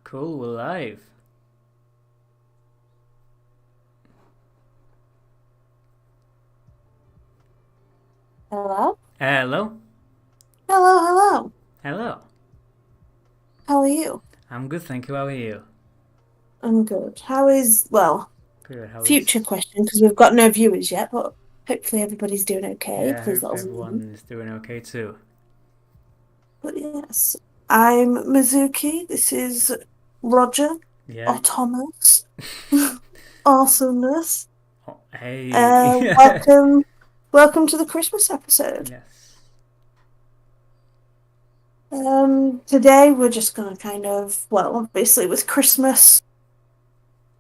Cool, we're live. Hello? Hello. Hello, hello. Hello. How are you? I'm good, thank you. How are you? I'm good. How is, well, Good. How future is? question, because we've got no viewers yet, but hopefully everybody's doing okay. Yeah, I Please hope let us know. everyone is doing okay too. But yes, I'm Mizuki. This is Roger. Yeah. Thomas. Awesomeness. Oh, hey. Welcome to the Christmas episode. Yes. Today we're just gonna kind of, well, obviously with Christmas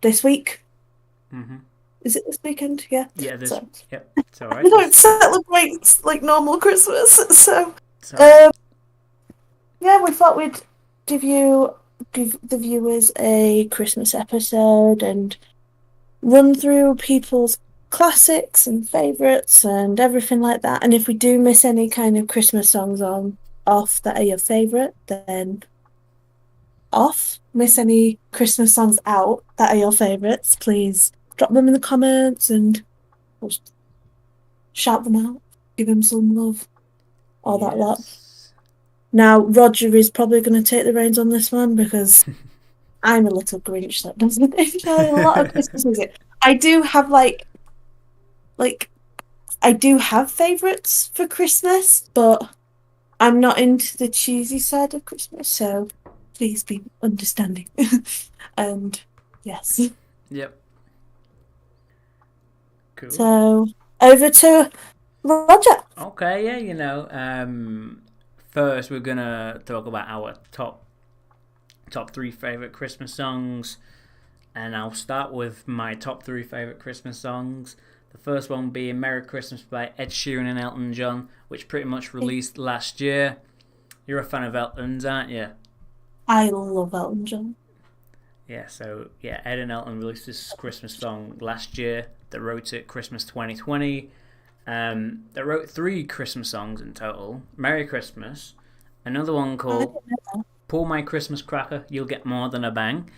this week. Mhm. Is it this weekend? Yeah. Yeah. This. So Yep. It's all we right. don't celebrate like normal Christmas. So, It's all right. um, yeah, we thought we'd give you give the viewers a Christmas episode and run through people's classics and favorites and everything like that. And if we do miss any kind of Christmas songs on off that are your favorite, then off. Miss any Christmas songs out that are your favorites, please drop them in the comments and we'll shout them out, give them some love, all that lot. Yes. Now, Roger is probably going to take the reins on this one because I'm a little Grinch that doesn't enjoy a lot of Christmas music. I do have like I do have favourites for Christmas, but I'm not into the cheesy side of Christmas, so please be understanding. And yes. Yep. Cool. So over to Roger. Okay. Yeah. First we're gonna talk about our top three favorite Christmas songs. And I'll start with my top three favourite Christmas songs. The first one being Merry Christmas by Ed Sheeran and Elton John, which pretty much released last year. You're a fan of Elton's, aren't you? I love Elton John. Yeah, so yeah, Ed and Elton released this Christmas song last year. They wrote it Christmas 2020. They wrote three Christmas songs in total. Merry Christmas, another one I called don't know. Pull My Christmas Cracker, You'll Get More Than a Bang,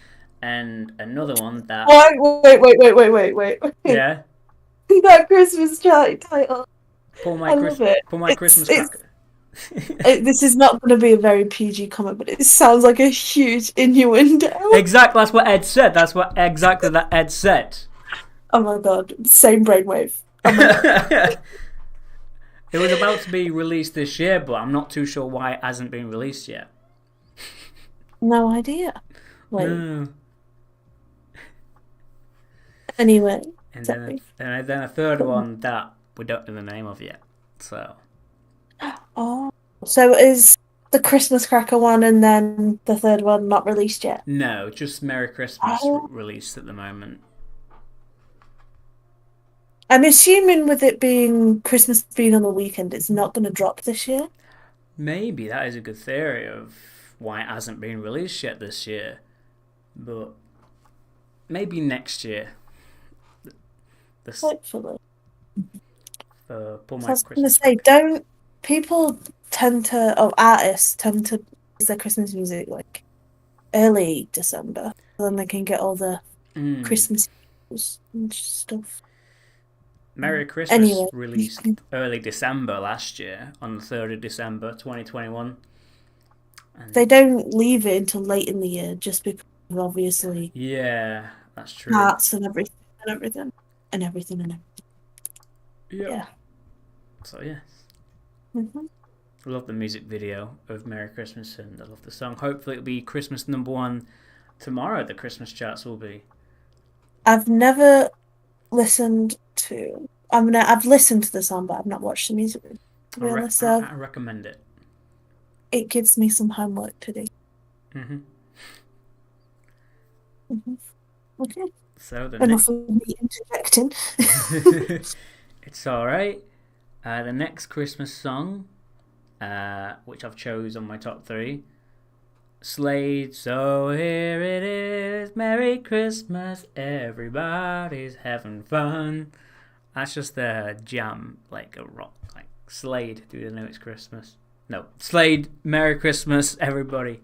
and another one that, Wait. yeah, That Christmas title. I love it. Pull My It's Christmas it's Cracker. this is not going to be a very PG comment, but it sounds like a huge innuendo. Exactly, that's what Ed said. That's what exactly that Ed said. Oh my god, same brainwave. Oh my god. It was about to be released this year, but I'm not too sure why it hasn't been released yet. No idea. Wait. No. Anyway, And then, sorry. and then a third one that we don't know the name of yet. So Oh, so is the Christmas cracker one and then the third one not released yet? no, just Merry Christmas Oh, released at the moment. I'm assuming with it being Christmas being on the weekend, it's not going to drop this year. Maybe that is a good theory of why it hasn't been released yet this year, but maybe next year. This Hopefully. for Pull So I My was going to Christmas say, Cracker. don't people tend to, or artists tend to release their Christmas music like early December, so then they can get all the Mm. Christmas and stuff. Merry Christmas Anyway, released early December last year, on the 3rd of December 2021. they And don't leave it until late in the year just because of obviously yeah, that's true. charts and everything. Yep. Yeah. So, yeah. hmm I love the music video of Merry Christmas and I love the song. Hopefully, it'll be Christmas number one tomorrow. The Christmas charts will be. I've never listened to. I've listened to the song, but I've not watched the music video, to I, be re- honest. I, So I recommend it. it gives me some homework to do. Hmm. hmm Okay, So, the next. enough of me interjecting. It's alright. The next Christmas song, which I've chose on my top three, Slade. So here it is, Merry Christmas, everybody's having fun. That's just a jam, like a rock, like Slade. Do you know it's Christmas? No, Slade. Merry Christmas, everybody.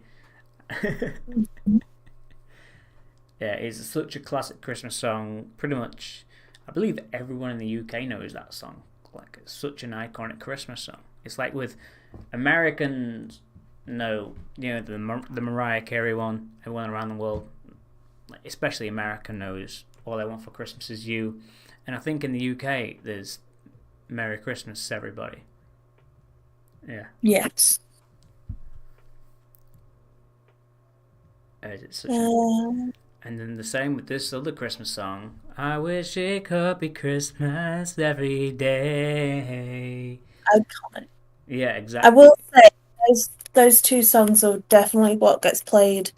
Yeah, it's such a classic Christmas song. Pretty much, I believe everyone in the UK knows that song. Like, it's such an iconic Christmas song. It's like with Americans, know, the Mariah Carey one. Everyone around the world, especially America, knows All I Want for Christmas Is You. And I think in the UK, there's Merry Christmas, everybody. Yeah. Yes. It's such an And then the same with this other Christmas song. I wish it could be Christmas every day. iconic. Yeah, I exactly. will say those two songs are definitely what gets played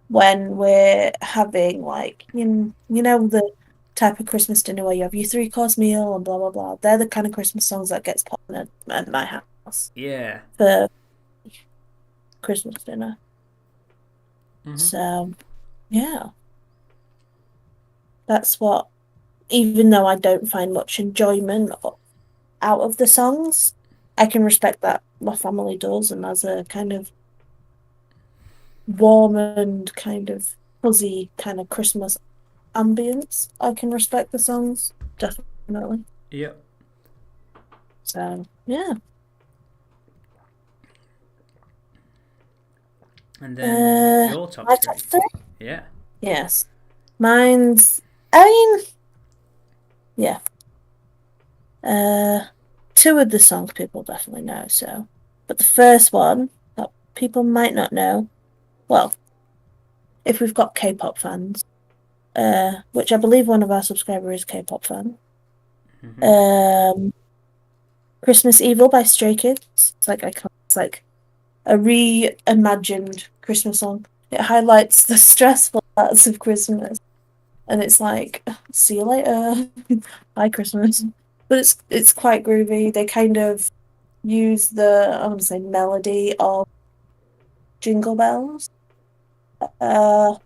when we're having like the type of Christmas dinner where you have your three-course meal and blah blah blah. They're the kind of Christmas songs that gets played at my house Yeah. for Christmas dinner. Mhm. So yeah, that's what. Even though I don't find much enjoyment out of the songs, I can respect that my family does, and as a kind of warm and kind of fuzzy kind of Christmas ambience, I can respect the songs definitely. Yep. So yeah. And then your top My top three. three. Yeah. Yes, mine's. I mean, yeah. Uh, two of the songs people definitely know. So, but the first one that people might not know. Well, if we've got K-pop fans, which I believe one of our subscribers is K-pop fan. Mhm. Um, Christmas Evil by Stray Kids. It's like a reimagined Christmas song. It highlights the stressful parts of Christmas, and it's like, see you later, bye Christmas. But it's quite groovy. They kind of use I want to say melody of Jingle Bells. Well,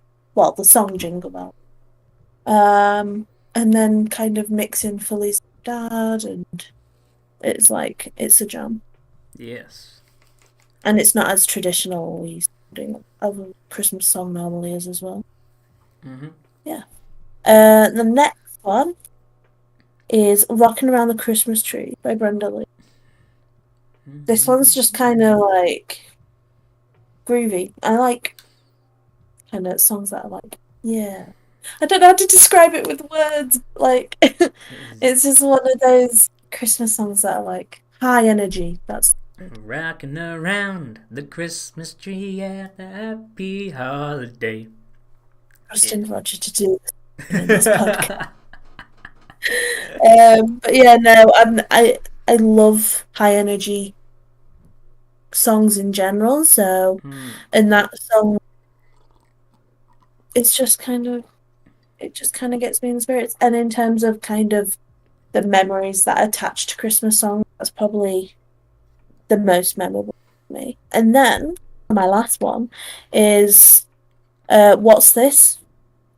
the song Jingle Bells. And then kind of mix in Feliz Dad, and it's a jam. Yes. And it's not as traditional as a Christmas song normally is as well. Mhm. Yeah. The next one is Rocking Around the Christmas Tree by Brenda Lee. This one's just kind of like groovy. I like kind of songs that are like, yeah. I don't know how to describe it with words. Like, It is it's just one of those Christmas songs that are like high energy. That's rocking around the Christmas tree at a happy holiday. Yeah. Justin Roger to do in this podcast. But yeah, no, I love high energy songs in general. So, Mm. and that song, it's just kind of it just kind of gets me in the spirits. And in terms of kind of the memories that attach to Christmas songs, that's probably the most memorable for me. And then my last one is What's This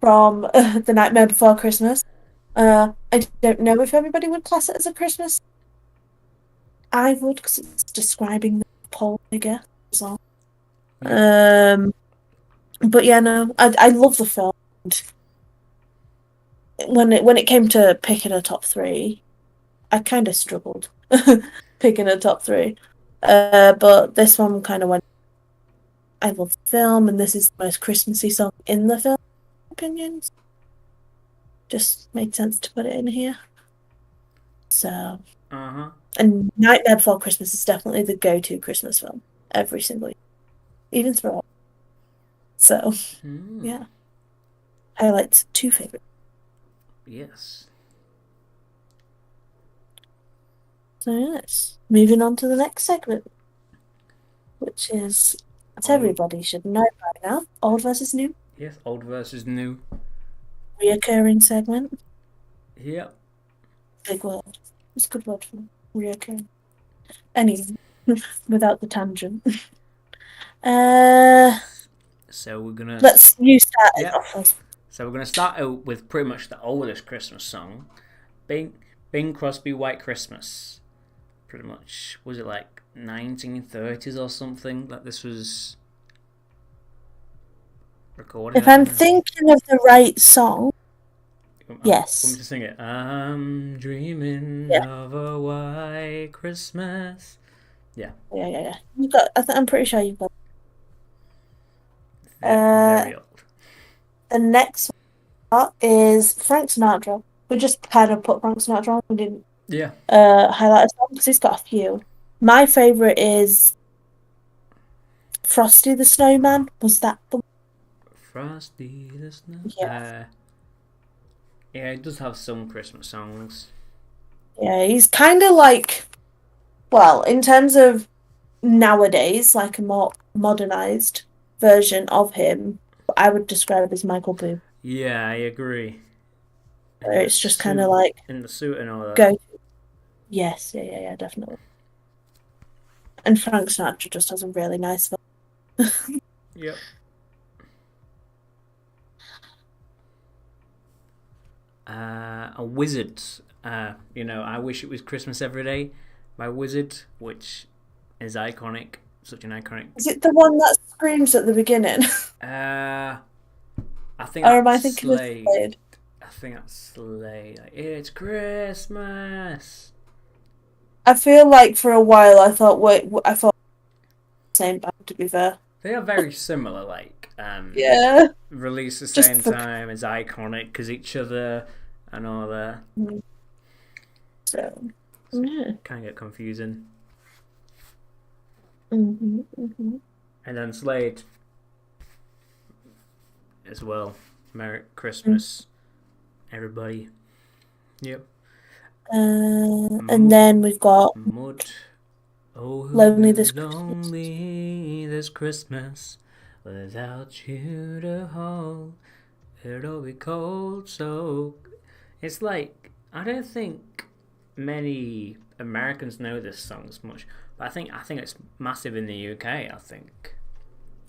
from The Nightmare Before Christmas. I don't know if everybody would class it as a Christmas. I would, because it's describing the Paul figure as well. Yep. But yeah, no, I love the film. When it came to picking a top three, I kind of struggled picking a top three. But this one kind of went. I love the film, and this is the most Christmassy song in the film. Opinions just made sense to put it in here. So, Uh huh. and Nightmare Before Christmas is definitely the go-to Christmas film every single year, even through all. So, Mm. yeah, highlights two favorites. Yes. So yes, moving on to the next segment, which is what Old. everybody should know by now: old versus new, Yes. Old versus new. reoccurring segment. Yep. Big word. It's a good word for reoccurring. Anyway, without the tangent. Uh, Yes. So we're gonna. you start it Yep. off first. So we're gonna start out with pretty much the oldest Christmas song, Bing Bing Crosby White Christmas. Pretty much, was it like 1930s or something? Like this was. recording. If I'm thinking of the right song, Want me yes. to sing it? I'm dreaming Yeah. of a white Christmas. Yeah. Yeah. You got. I'm pretty sure you've got. Very old. The next one is Frank Sinatra. We just kind of put Frank Sinatra on. We didn't Yeah. highlight a song because he's got a few. My favorite is Frosty the Snowman. Was that the one? Frosty the Snow. Yeah. Yeah, it does have some Christmas songs. Yeah, he's kind of like, well, in terms of nowadays, like a more modernized version of him, I would describe as Michael Bublé. Yeah, I agree. Where it's just kind of like in the suit and all that. go. Yes, yeah, definitely. And Frank Sinatra just has a really nice voice. Yep. A Wizard. I Wish It Was Christmas Every Day by Wizard, which is iconic. Such an iconic. Is it the one that screams at the beginning? I think Or am I that's thinking of Slade. Slade? I think that's Slade. Like, it's Christmas. I feel like for a while I thought the same band, to be fair. They are very similar. Yeah. Released the Just same time as iconic because each other and all that. So yeah. Can get confusing. Mm-hmm. And then Slade as well. Merry Christmas, everybody. Yep. And then we've got Mud. Oh, Lonely This Lonely this Christmas without you to hold. It'll be cold, so it's like I don't think many Americans know this song as much, but I think it's massive in the UK. I think.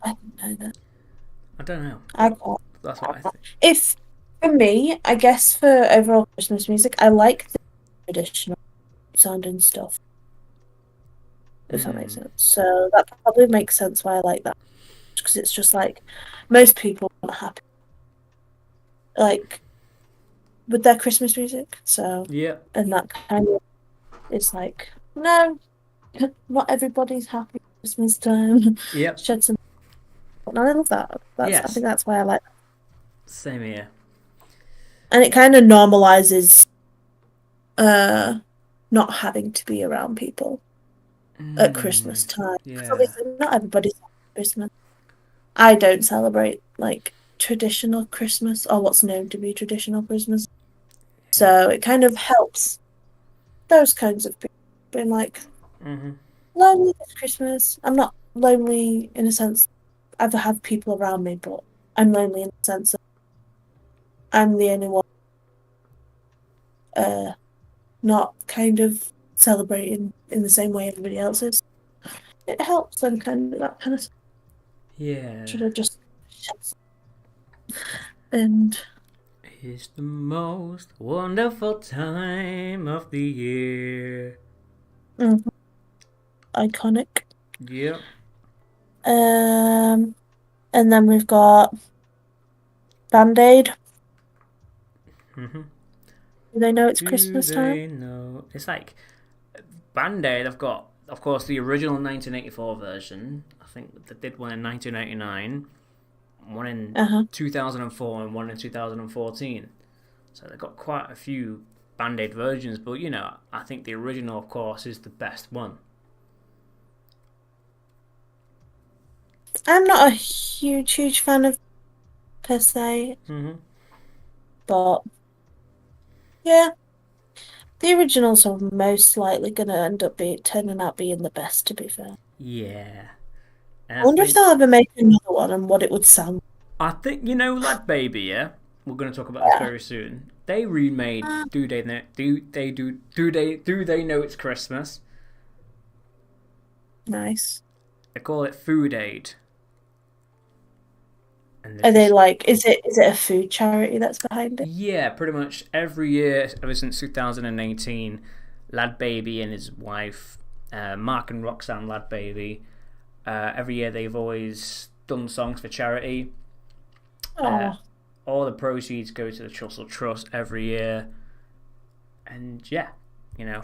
I don't know that. I don't know. That's what I think. If for me, I guess for overall Christmas music, I like the traditional sounding stuff. If that makes sense. So that probably makes sense why I like that. Because it's just like most people aren't happy like with their Christmas music. So yeah. And that kind of it's like, no, not everybody's happy at Christmas time. Yep. Shed some and I love that. I think that's why I like that. Same here. And it kind of normalizes not having to be around people at Christmas time. Yeah. Because obviously not everybody's Christmas. I don't celebrate like traditional Christmas or what's known to be traditional Christmas. So it kind of helps those kinds of people being like lonely this Christmas. I'm not lonely in a sense I have people around me, but I'm lonely in the sense that I'm the only one not kind of celebrating in the same way everybody else is. It helps and kind of that kind of stuff. Yeah. Should have just and it's the most wonderful time of the year. Iconic. Yep. And then we've got Band-Aid. Do they know it's Christmas time? No. It's like Band-Aid. I've got, of course, the original 1984 version. I think they did one in 1999, one in 2004, and one in 2014. So they've got quite a few Band-Aid versions, but I think the original, of course, is the best one. I'm not a huge fan of per se, but yeah, the originals are most likely going to end up turning out being the best. To be fair, yeah. I wonder if they'll ever make another one and what it would sound. I think Lad Baby. Yeah, we're going to talk about this very soon. They remade Do They Know It's Christmas? Nice. They call it Food Aid. Are they like? Is it a food charity that's behind it? Yeah, pretty much every year ever since 2018, Lad Baby and his wife, Mark and Roxanne Lad Baby, every year they've always done songs for charity. Oh, All the proceeds go to the Trussell Trust every year, and yeah, you know,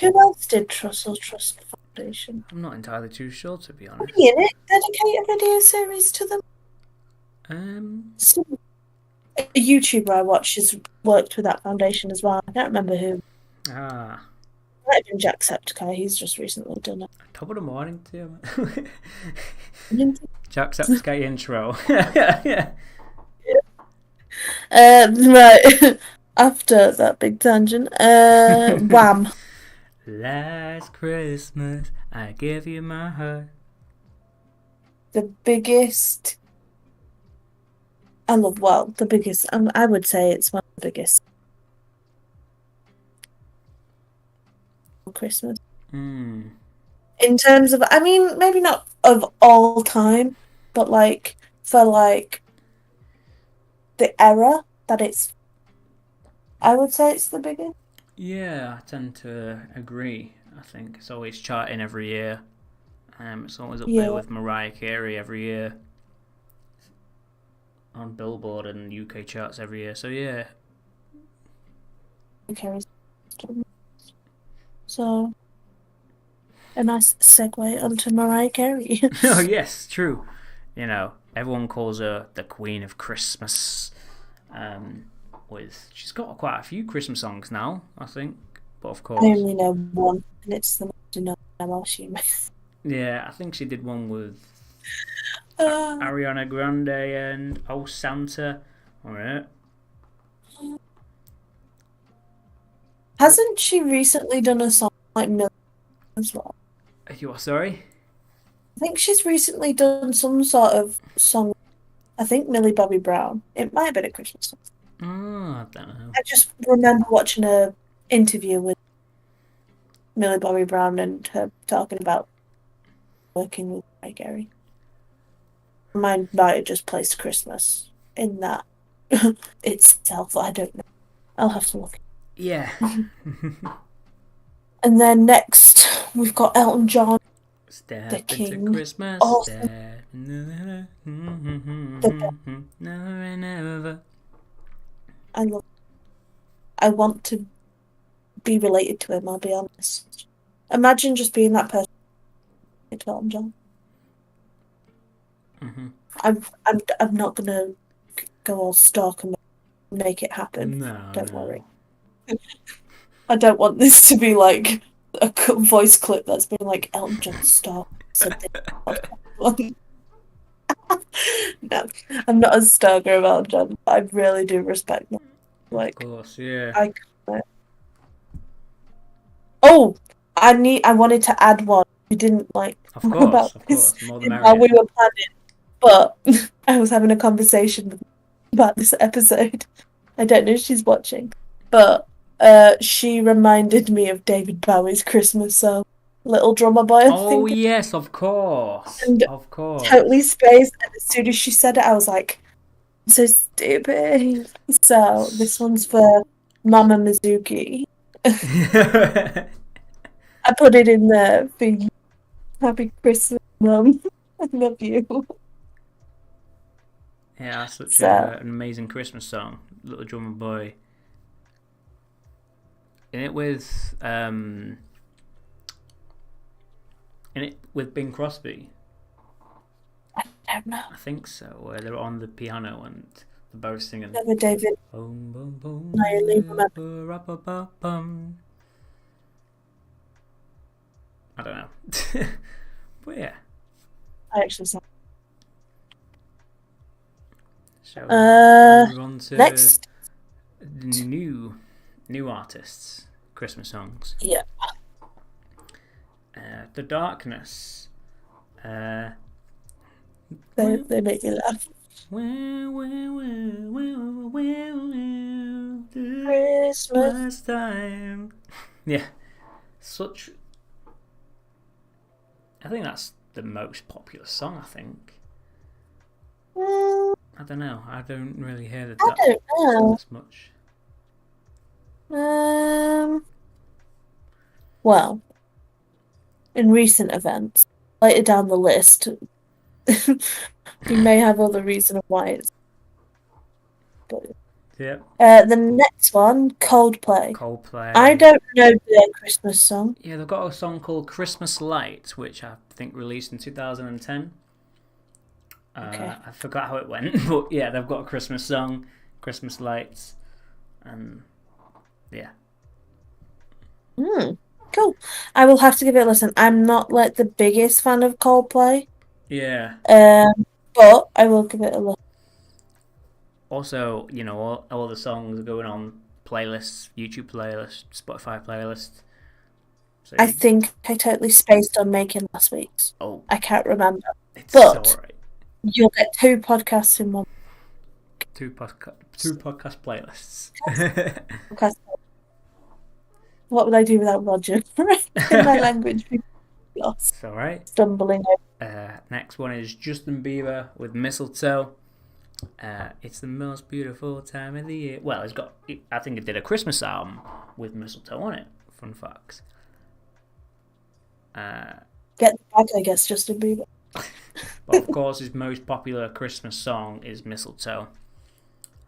who else did Trussell Trust Foundation? I'm not entirely too sure to be Wait honest. a minute, dedicate a video series to them. Um, Some, a YouTuber I watch has worked with that foundation as well. I don't remember who. ah, Might have been Jacksepticeye. He's just recently done top of the morning to you. it. Jacksepticeye intro. Yeah. Right. After that big tangent, Wham. Last Christmas, I gave you my heart. The biggest. I love, well, the biggest. I would say it's one of the biggest Christmas. Mm. In terms of, I mean, maybe not of all time, but like for like the era that it's, I would say it's the biggest. Yeah, I tend to agree. I think it's always charting every year. It's always up there Yeah. with Mariah Carey every year on Billboard and UK charts every year. So yeah. Carries. So a nice segue onto Mariah Carey. Oh yes, true. You know, everyone calls her the Queen of Christmas. She's got quite a few Christmas songs now, I think. But of I course, only know one, and it's the most I'm assuming. yeah, I think she did one with Uh, Ariana Grande and Oh Santa. All right. hasn't she recently done a song like Million as well? You are sorry? I think she's recently done some sort of song. I think Millie Bobby Brown. It might have been a Christmas song. Oh, I don't know. I just remember watching a interview with Millie Bobby Brown and her talking about working with Mariah Carey. Mine might have just placed Christmas in that itself. I don't know. I'll have to look. Yeah. And then next we've got Elton John, Step the into King. Christmas. Also, Step. the Never and ever. I love. I want to be related to him. I'll be honest. Imagine just being that person to Elton John. Mm-hmm. I'm not gonna go all stalk and make it happen. No, Don't no. worry. I don't want this to be like a voice clip that's been like Elton John star said this podcast. No, I'm not a stalker of Elton John. I really do respect him. Like, Of course, yeah. I. Oh, I wanted to add one. We didn't like Of talk course, about of this course. More the while we merrier. were planning, but I was having a conversation about this episode. I don't know if she's watching, but she reminded me of David Bowie's Christmas song, Little Drummer Boy, I Oh, think, yes, of course. and Of totally course. spaced. And as soon as she said it, I was like, so stupid. So this one's for Mama Mizuki. I put it in there for you. Happy Christmas, Mum. I love you. Yeah, such So, an amazing Christmas song, Little Drummer Boy. In it with Bing Crosby. I don't know. I think so. Where they're on the piano and they're both singing. Never David. Boom, boom, boom, I only remember. bum. I don't know. But yeah. I actually saw. So move on to Next. new artists, Christmas songs. Yeah. The Darkness. They make me laugh. Christmas time. Yeah. Such. I think that's the most popular song, I think. I don't know. I don't really hear the I don't know. as much. Well, in recent events, later down the list, you may have other reason of why it's But Yep. the next one, Coldplay. I Coldplay. don't know their Christmas song. Yeah, they've got a song called Christmas Light, which I think released in 2010. Okay. I forgot how it went, but yeah, they've got a Christmas song, Christmas Lights, and yeah. Cool. I will have to give it a listen. I'm not like the biggest fan of Coldplay, Yeah. but I will give it a listen. Also, all the songs are going on playlists, YouTube playlists, Spotify playlists. So, I think I totally spaced on making last week's. oh, I can't remember. it's But alright. you'll get 2 podcasts in one Two podcast playlists. podcast. What would I do without Roger? In my language, people lost. It's alright. Stumbling Next one is Justin Bieber with Mistletoe. It's the most beautiful time of the year. Well, I think it did a Christmas album with Mistletoe on it. Fun facts. Get the bag, I guess, Justin Bieber. But of course, his most popular Christmas song is Mistletoe.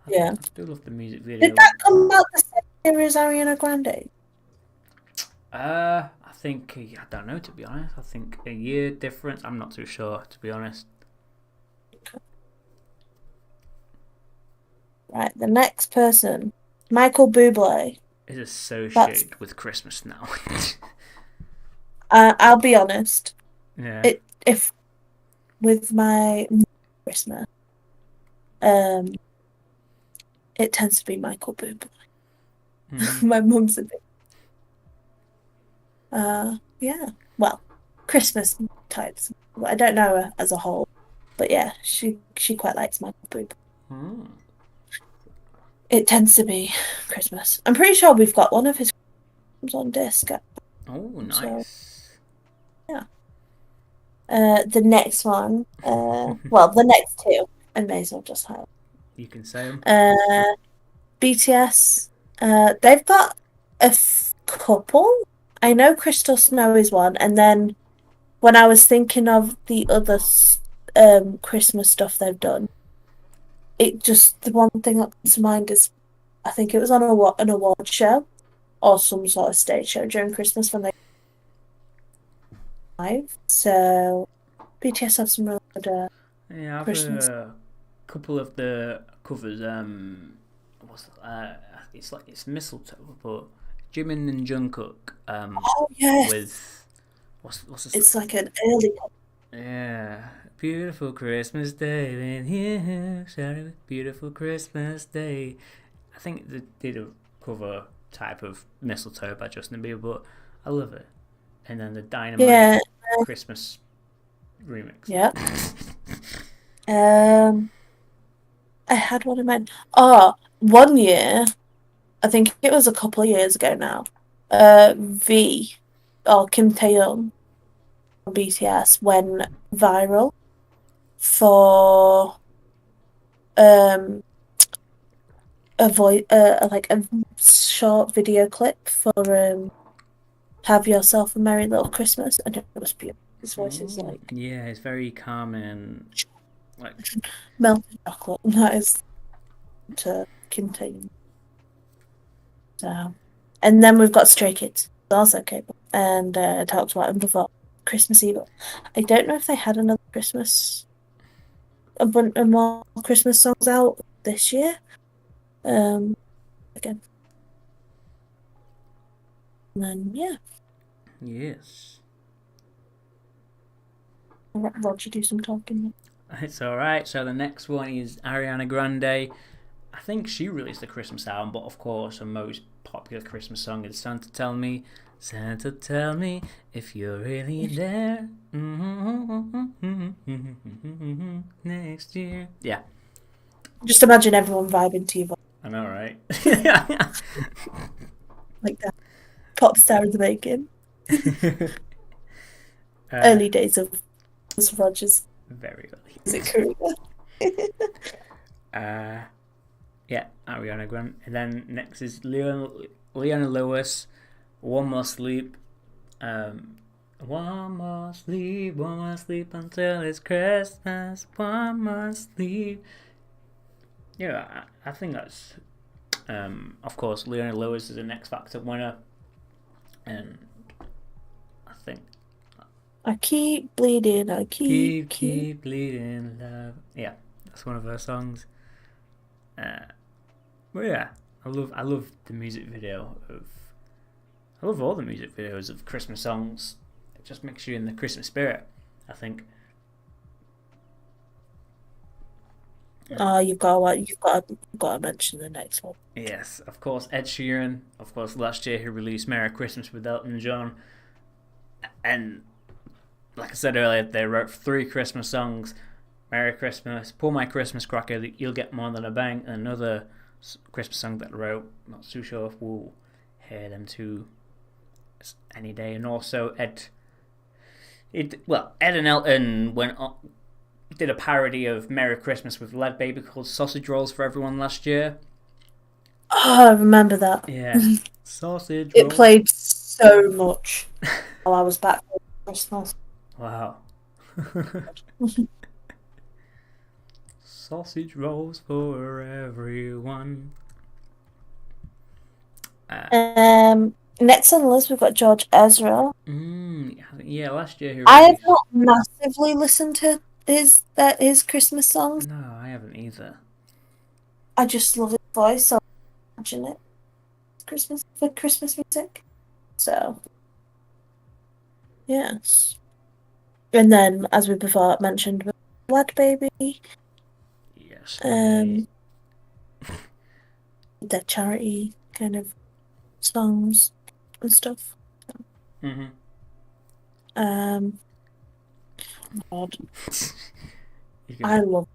Yeah. I do love the music video. Did that come out the same year as Ariana Grande? I think, I don't know, to be honest. I think a year difference. I'm not too sure, to be honest. Right, the next person, Michael Bublé. Is associated with Christmas now. I'll be honest. Yeah. If with my Christmas, it tends to be Michael Bublé. My mum's a bit. Yeah. Well, Christmas types. I don't know her as a whole, but yeah, she quite likes Michael Bublé. It tends to be Christmas. I'm pretty sure we've got one of his on disc. Oh, nice. So, yeah. The next one, well, the next 2, I may as well just have. You can say them. BTS. They've got a couple. I know Crystal Snow is one, and then when I was thinking of the other Christmas stuff they've done, the one thing that comes to mind is I think it was on an award show or some sort of stage show during Christmas when they live. So BTS have some really good I've Christmas. a couple of the covers. It's Mistletoe, but Jimin and Jungkook. Oh yes. With what's this? It's like an early. Yeah, beautiful Christmas day, been here, shouting with beautiful Christmas day. I think they did a cover type of Mistletoe by Justin Bieber, but I love it. And then the Dynamite Christmas remix. Yeah. I had one in mind. One year, I think it was a couple of years ago now. V or Kim Taehyung from BTS went viral for a short video clip for "Have Yourself a Merry Little Christmas," and it was beautiful. His voice is like it's very calm and like melted chocolate, and that is to Kim Taehyung. So, and then we've got Stray Kids, also K-pop, and I talked about them before. Christmas Eve. I don't know if they had another a bunch of more Christmas songs out this year. Again, and then yeah. Yes. I'll let Roger do some talking. It's alright. So the next one is Ariana Grande. I think she released a Christmas album, but of course her most popular Christmas song is Santa Tell Me. Santa, tell me if you're really there next year. Yeah. Just imagine everyone vibing to your voice. I know, right? Like that. Pop star in the making. Early days of Rogers. Very early. Is it career? Yeah, Ariana Grande. And then next is Leona Lewis. One More Sleep. One more sleep until it's Christmas. One more sleep. Yeah, I think that's. Of course, Leona Lewis is an X Factor winner, and I think I keep bleeding. I keep. keep bleeding love. Yeah, that's one of her songs. Uh, but yeah, I love the music video of. I love all the music videos of Christmas songs. It just makes you in the Christmas spirit, I think. Oh, you've got to mention the next one. Yes, of course, Ed Sheeran. Of course, last year he released "Merry Christmas" with Elton John, and like I said earlier, they wrote 3 Christmas songs: "Merry Christmas," "Pull My Christmas Cracker," "You'll Get More Than a Bang," and another Christmas song that they wrote. Not too sure if we'll hear them two any day. And also Ed and Elton did a parody of "Merry Christmas" with Lead Baby called "Sausage Rolls for Everyone" last year. Oh, I remember that. Yeah, sausage It rolls. played so much while I was back for Christmas. Wow. Sausage rolls for everyone. Uh, Next on the list we've got George Ezra. yeah, last year he I have released. not massively listened to his Christmas songs. No, I haven't either. I just love his voice, so I imagine it Christmas music. So yes. And then, as we before mentioned, Black Baby, Yes, the charity kind of songs and stuff. Mm-hmm. God, You I can. love.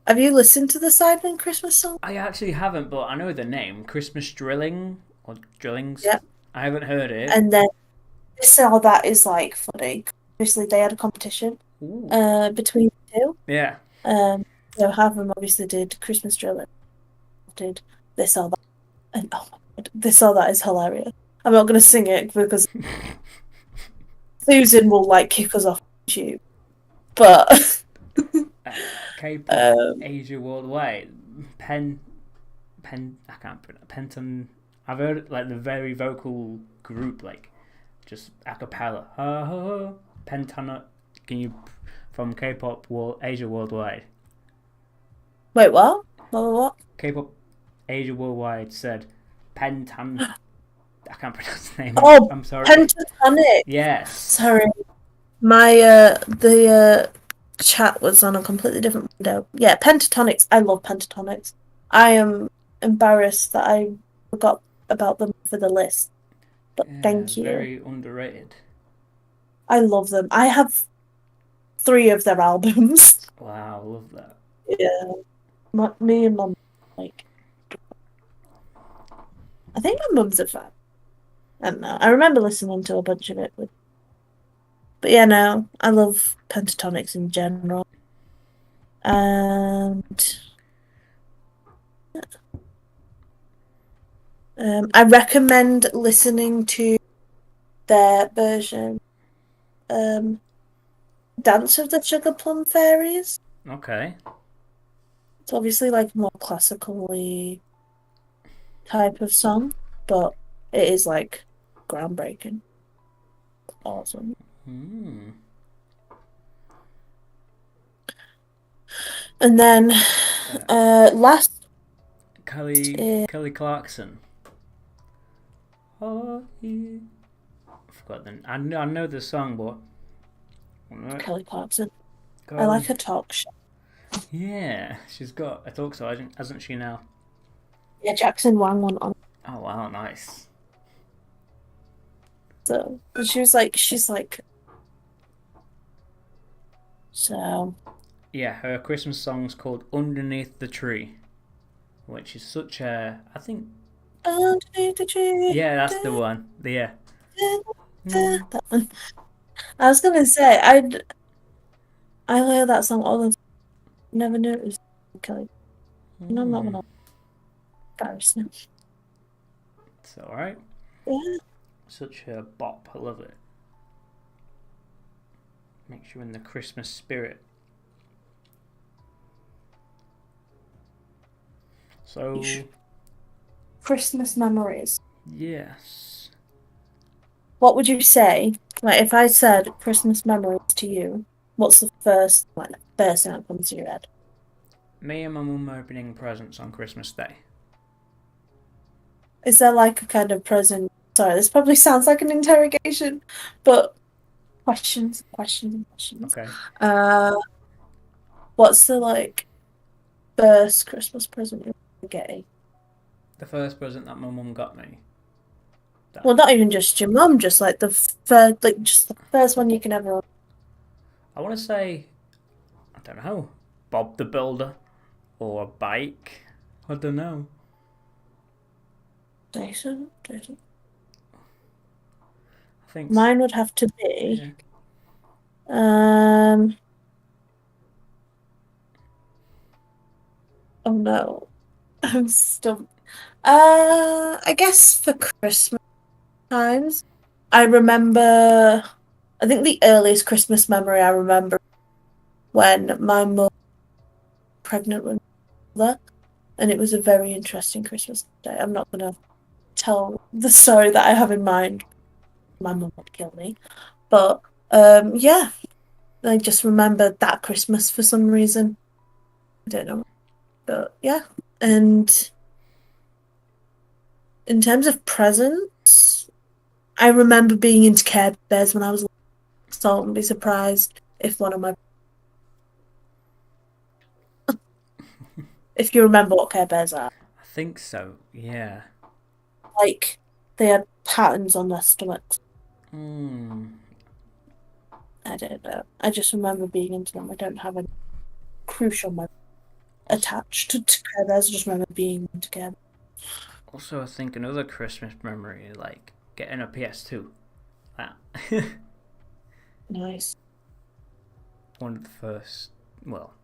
Have you listened to the Sidemen Christmas song? I actually haven't, but I know the name. Christmas Drilling or Drillings. Yeah. I haven't heard it. And then this all that is like funny. Obviously, they had a competition Ooh. between the two. Yeah. So half of them obviously did Christmas Drilling, did this or that, and oh my God, this or that is hilarious. I'm not going to sing it because Susan will like kick us off YouTube. But K-pop Asia Worldwide. I can't pronounce Penton. I've heard like the very vocal group, like just a cappella. Pentana. Can you from K-pop Asia Worldwide? wait, what? What? K-pop Asia Worldwide said Pentan. I can't pronounce the name. Oh, I'm sorry. Pentatonic. Yes. Sorry, my the chat was on a completely different window. Yeah, Pentatonics. I love Pentatonics. I am embarrassed that I forgot about them for the list. But Yeah, thank you. very underrated. I love them. I have 3 of their albums. Wow, love that. Yeah, me and Mum like. I think my mum's a fan. I don't know. I remember listening to a bunch of it. But yeah, no, I love Pentatonics in general. And I recommend listening to their version, Dance of the Sugar Plum Fairies. Okay. It's obviously like more classically type of song, but it is like groundbreaking. Awesome. And then last Kelly Clarkson. Oh, yeah. I forgot the. I know the song, but Kelly Clarkson. I like her talk show. Yeah, she's got a talk show, hasn't she now? Yeah, Jackson Wang went on. Oh wow, nice. So she's like. So. Yeah, her Christmas song's called "Underneath the Tree," which is such a. I think. Underneath the tree. Yeah, that's the one. Yeah. That one. I was gonna say I hear that song all the time. Never noticed Kelly. No, I'm not gonna embarrass now. It's alright. Yeah. Such a bop. I love it. Makes you in the Christmas spirit. So, Christmas memories. yes. What would you say? Like, if I said Christmas memories to you, what's the first thing that comes to your head? Me and my mum opening presents on Christmas Day. Is there like a kind of present? Sorry, this probably sounds like an interrogation, but questions, questions, questions. Okay. What's the like first Christmas present you're getting? The first present that my mum got me. Well, not even just your mum, just like just the first one you can ever. I want to say, I don't know, Bob the Builder or a bike. I don't know. Decent. I think Mine would have to yeah. be. Oh no, I'm stumped. I guess for Christmas times, I remember. I think the earliest Christmas memory I remember when my mum was pregnant with my mother, and it was a very interesting Christmas day. I'm not gonna tell the story that I have in mind. My mum would kill me, but yeah, I just remember that Christmas for some reason. I don't know, but yeah, and in terms of presents, I remember being into Care Bears when I was little, so I wouldn't be surprised if one of my if you remember what Care Bears are. I think so. Yeah. Like they had patterns on their stomachs. Hmm. I don't know. I just remember being into them. I don't have a crucial memory attached to Care Bears. I just remember being into Care Bears. Also, I think another Christmas memory is like getting a PS2. That. Nice. One of the first, well,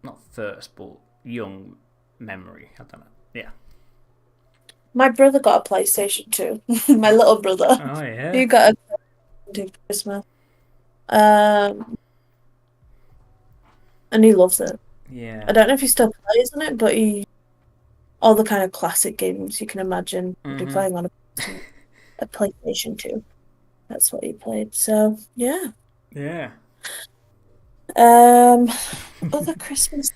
not first, but young memory. I don't know. Yeah. My brother got a PlayStation 2. My little brother. Oh yeah. He got a PlayStation 2 for Christmas. And he loves it. Yeah. I don't know if he still plays on it, but all the kind of classic games you can imagine would be playing on a PlayStation 2. That's what he played. So yeah. Yeah. Other Christmas.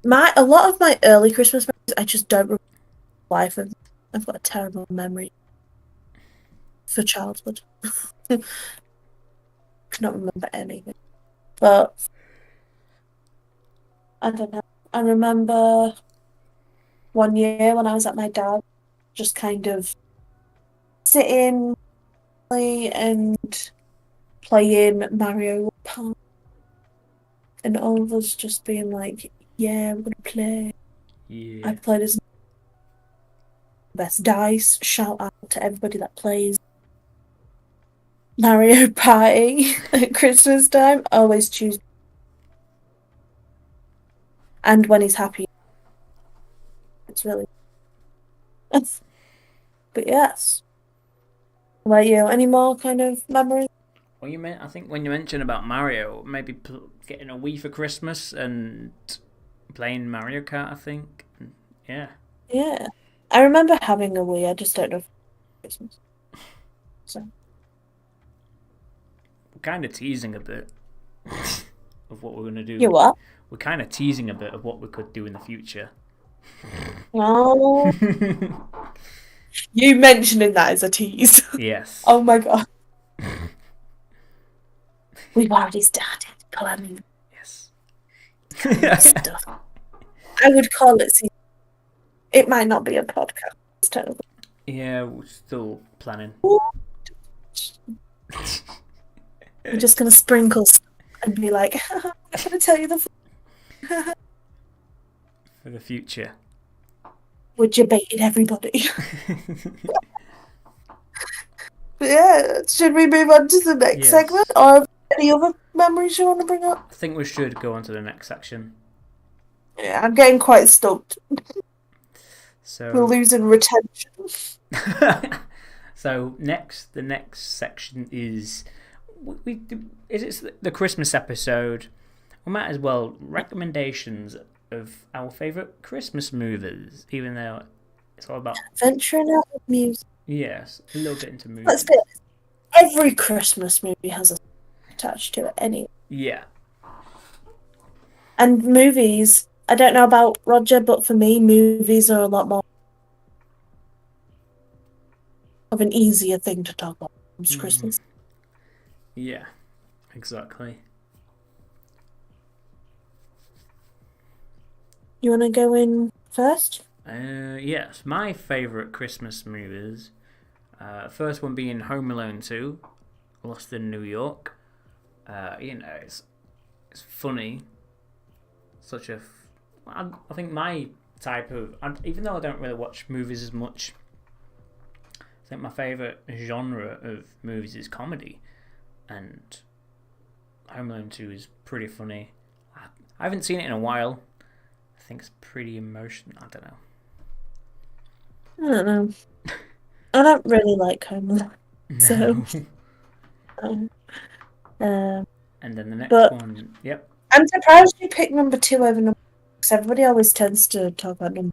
A lot of my early Christmas memories, I just don't remember life. I've got a terrible memory for childhood. Cannot remember anything. But I don't know. I remember one year when I was at my dad, just kind of sitting and playing Mario Party, and all of us just being like, "Yeah, we're gonna play." Yeah. I played as best dice. Shout out to everybody that plays Mario Party at Christmas time. Always choose, and when he's happy, it's really. But yes. What about you? Any more kind of memories? Well, I think when you mentioned about Mario, maybe getting a Wii for Christmas and playing Mario Kart. I think. Yeah. Yeah. I remember having a Wii. I just don't know if it's Christmas. So. We're kind of teasing a bit of what we're gonna do. You what? We're kind of teasing a bit of what we could do in the future. Oh. You mentioning that is a tease. Yes. Oh my god. We've already started planning Yes. stuff. I would call it. It might not be a podcast. It's terrible. Yeah, we're still planning. We're just gonna sprinkle stuff and be like, I'm gonna tell you For the future. we're debating everybody. But yeah, should we move on to the next segment? Or any other memories you want to bring up? I think we should go on to the next section. Yeah, I'm getting quite stumped. So We're losing retention. So the next section is is it the Christmas episode We might as well recommendations of our favourite Christmas movies, even though it's all about Venturing out with music. yes, a little bit into Let's be movies. honest. Every Christmas movie has a song attached to it anyway. Yeah. And movies, I don't know about Roger, but for me, movies are a lot more of an easier thing to talk about. It's Christmas. Yeah, exactly. You want to go in first? Yes, my favourite Christmas movies. First one being Home Alone 2, Lost in New York. It's funny. Such a. I think my type of. Even though I don't really watch movies as much, I think my favourite genre of movies is comedy. And Home Alone 2 is pretty funny. I haven't seen it in a while. I think it's pretty emotional. I don't know. I don't know. I don't really like Home Alone, so. No. Um, And then the next but one, yep. I'm surprised you picked number 2 over number 1, because everybody always tends to talk about number.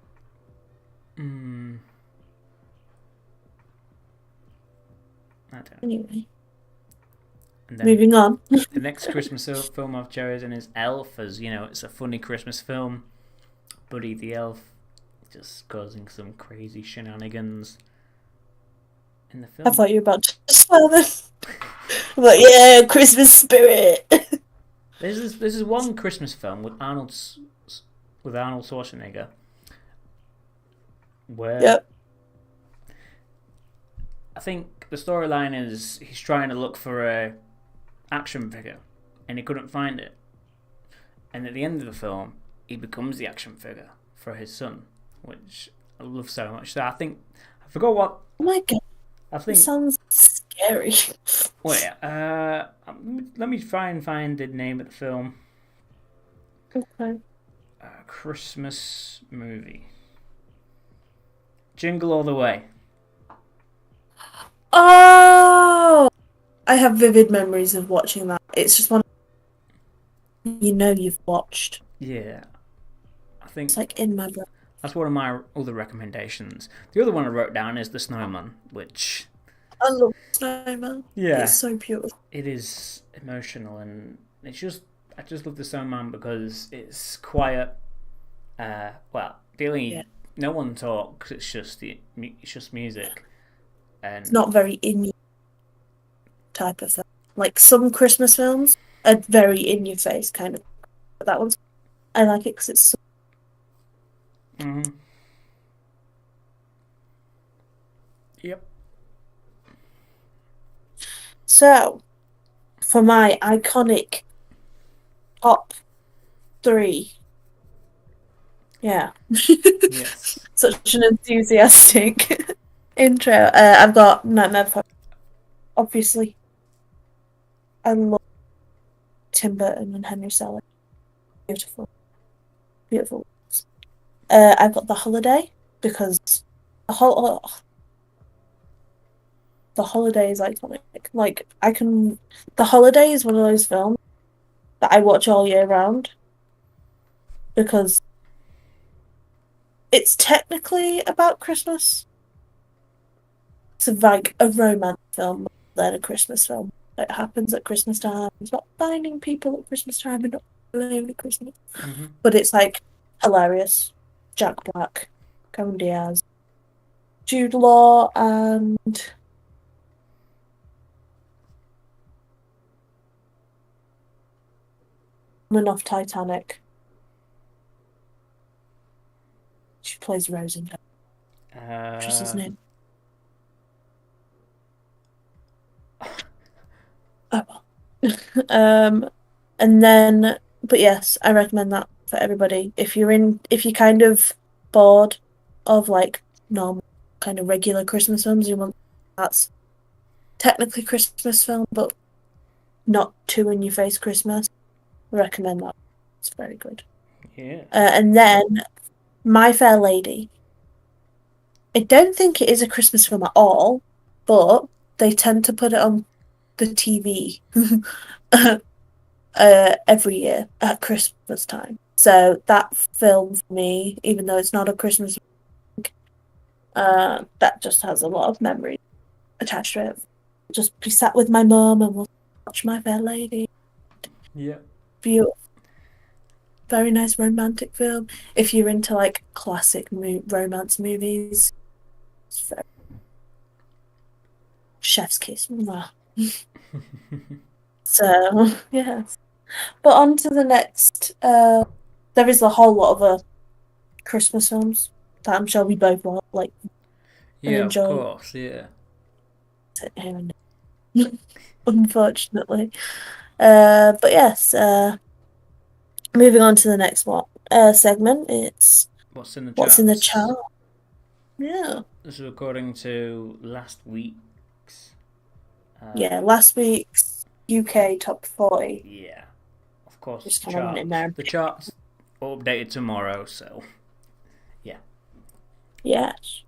I don't know. Anyway, And then moving on. the next Christmas film I've chosen is Elf, as you know, it's a funny Christmas film. Buddy the Elf just causing some crazy shenanigans in the film. I thought you were about to swear this. But yeah, Christmas spirit. There's this one Christmas film with Arnold Schwarzenegger where Yep. I think the storyline is he's trying to look for a action figure and he couldn't find it. And at the end of the film, he becomes the action figure for his son, which I love so much. So I forgot what. Oh my god. I think. It sounds scary. Wait, let me try and find the name of the film. Okay. Christmas movie. Jingle All the Way. Oh! I have vivid memories of watching that. It's just one you've watched. Yeah. I think it's like in my brain. That's one of my other recommendations. The other one I wrote down is The Snowman, which I love Snowman. Yeah. It's so beautiful. It is emotional and I just love The Snowman because it's quiet. No one talks, it's just music. And it's not very in your type of film. Like some Christmas films are very in your face kind of. But that one's I like it because it's so Yep. So, for my iconic top 3. Yeah. Yes. Such an enthusiastic intro. I've got Nightmare Before. Obviously. I love Tim Burton and Henry Selick. Beautiful. Beautiful. I've got The Holiday because the Holiday is iconic. Like The Holiday is one of those films that I watch all year round because it's technically about Christmas. It's like a romance film than a Christmas film. It happens at Christmas time. It's about finding people at Christmas time and not alone at Christmas. Mm-hmm. But it's like hilarious. Jack Black, Cameron Diaz, Jude Law, and woman off Titanic. She plays Rose in that. What's his name? Oh well. And then, but yes, I recommend that for everybody. If you're kind of bored of like normal, kind of regular Christmas films, that's technically Christmas film, but not too in your face Christmas. I recommend that. It's very good. Yeah. And then My Fair Lady. I don't think it is a Christmas film at all, but they tend to put it on the TV every year at Christmas time. So that film for me, even though it's not a Christmas, that just has a lot of memories attached to it. Just be sat with my mum and we'll watch My Fair Lady. Yeah. Beautiful, very nice romantic film. If you're into like classic romance movies, it's very... Chef's Kiss. Mwah. So yeah. But on to the next. There is a whole lot of Christmas films that I'm sure we both will like and Yeah, of enjoy. course. Yeah. Here and there, unfortunately. But yes. Moving on to the next one. Segment. It's What's in the what's in the charts? chart. Yeah. This is according to last week's. Yeah. Last week's UK top 40. Yeah. Of course, Just the kind of went in charts. there. The charts are updated tomorrow, so yeah. Yes.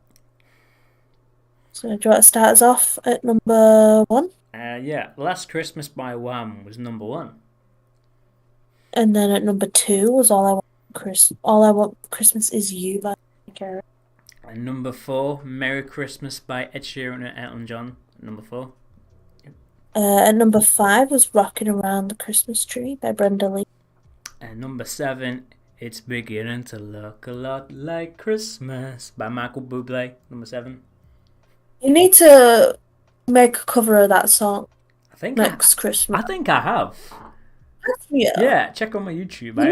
So do you want to start us off at number 1? Yeah. Last Christmas by Wham was number 1. And then at number 2 was All I Want for Christmas Is You by Carey. And number 4, Merry Christmas by Ed Sheeran and Elton John. Number 4. At number 5 was Rocking Around the Christmas Tree by Brenda Lee. And number 7, It's Beginning to Look a Lot Like Christmas by Michael Bublé. Number 7. You need to make a cover of that song I think next Christmas. I think I have. Yeah. Yeah, check on my YouTube. You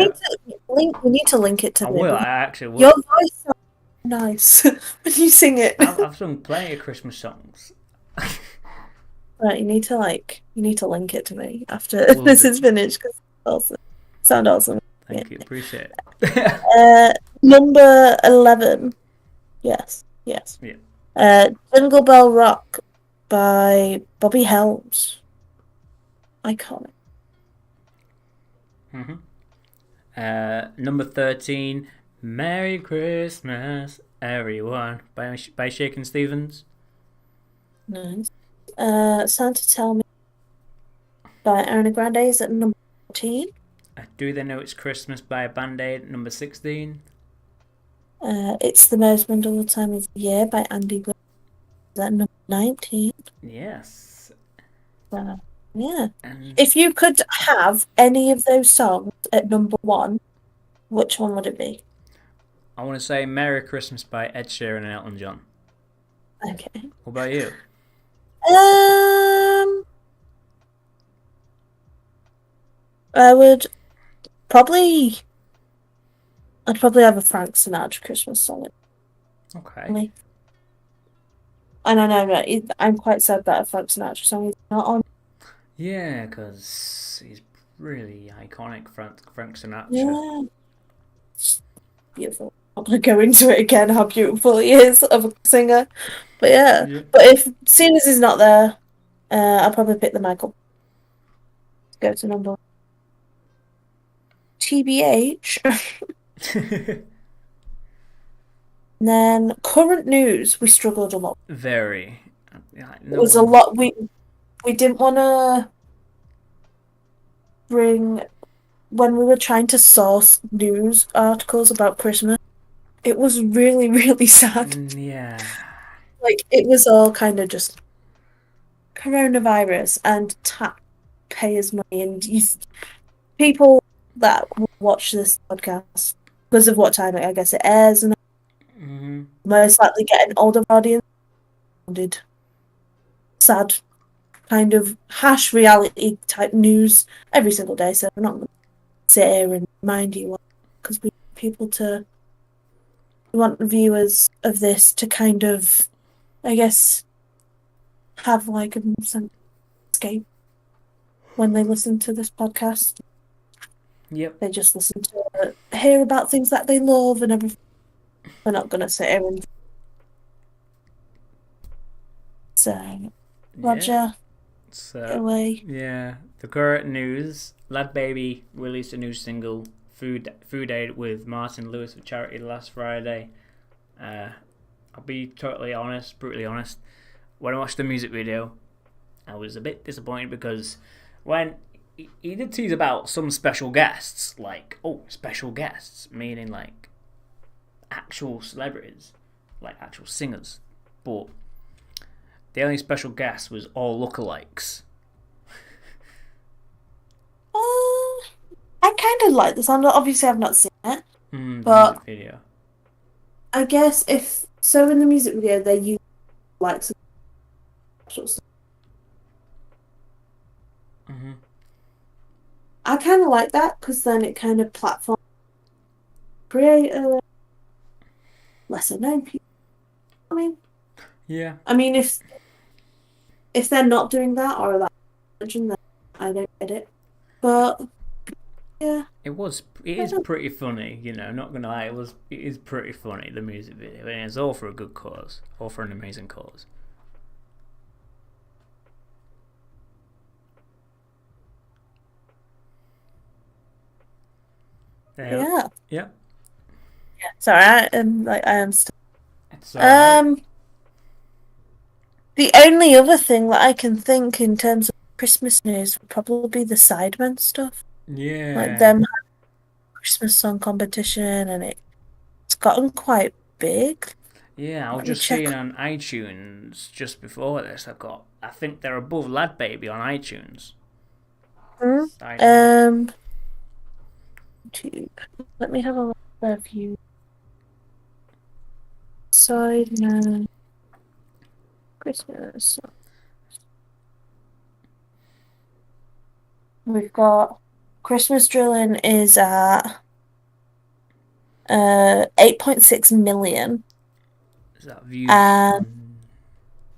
need to link it to I me. will. I actually will. Your voice sounds nice when you sing it. I've sung plenty of Christmas songs. Right, you need to link it to me after this is finished because awesome. Sound awesome. Thank you, appreciate it. Number 11. Yes. Yeah. Jingle Bell Rock by Bobby Helms. Iconic. Number 13, Merry Christmas, Everyone by Shakin' Stevens. Nice. Santa Tell Me by Ariana Grande is at number 14. Do They Know It's Christmas by Band-Aid, number 16. It's the Most Wonderful Time of the Year by Andy Williams is at number 19. Yes. Yeah. If you could have any of those songs at number 1, which one would it be? I want to say Merry Christmas by Ed Sheeran and Elton John. Okay. What about you? I'd probably have a Frank Sinatra Christmas song. Okay. And I know that I'm quite sad that a Frank Sinatra song is not on. Yeah, because he's really iconic, Frank Sinatra. Yeah. It's beautiful. I'm going to go into it again, how beautiful he is of a singer. But yeah. But if seeing as he's not there, I'll probably pick the Michael. Go to number 1. TBH. And then current news, we struggled a lot. Very. It was a lot. We didn't want to bring, when we were trying to source news articles about Christmas, it was really, really sad. Yeah. Like, it was all kind of just coronavirus and taxpayers' money, and people that watch this podcast, because of what time I guess it airs, and most likely get an older audience. Sad, kind of harsh reality type news every single day. So we're not going to sit here and remind you because we want viewers of this to kind of, I guess, have like a sense of escape when they listen to this podcast. Yep. They just listen to hear about things that they love and everything. We're not going to sit here and... So, Roger, get away. Yeah, the current news. Lad Baby released a new single, Food Aid, with Martin Lewis for charity last Friday. I'll be totally honest, brutally honest. When I watched the music video, I was a bit disappointed because when he did tease about some special guests, like, oh, special guests, meaning like actual celebrities, like actual singers. But the only special guest was all lookalikes. I kind of like the sound. Obviously, I've not seen it, The music but video. I guess if so, in the music video they use like some special stuff. I kind of like that because then it kind of platform creator, lesser known people. I mean, Yeah. I mean, if they're not doing that or that, then I don't get it. But yeah, It is pretty funny, you know, not gonna lie, it is pretty funny, the music video, and it's all for a good cause, all for an amazing cause. yeah. Yeah. Sorry, I am still. It's alright. The only other thing that I can think in terms of Christmas news would probably be the Sidemen stuff. Like Yeah. them having a Christmas song competition, and it's gotten quite big. Yeah, I was Let me just check. seeing on iTunes just before this, I think they're above Lad Baby on iTunes. Sidemen. YouTube. Let me have a look at a few. Sidemen Christmas. We've got Christmas Drilling is at 8.6 million. Is that views? And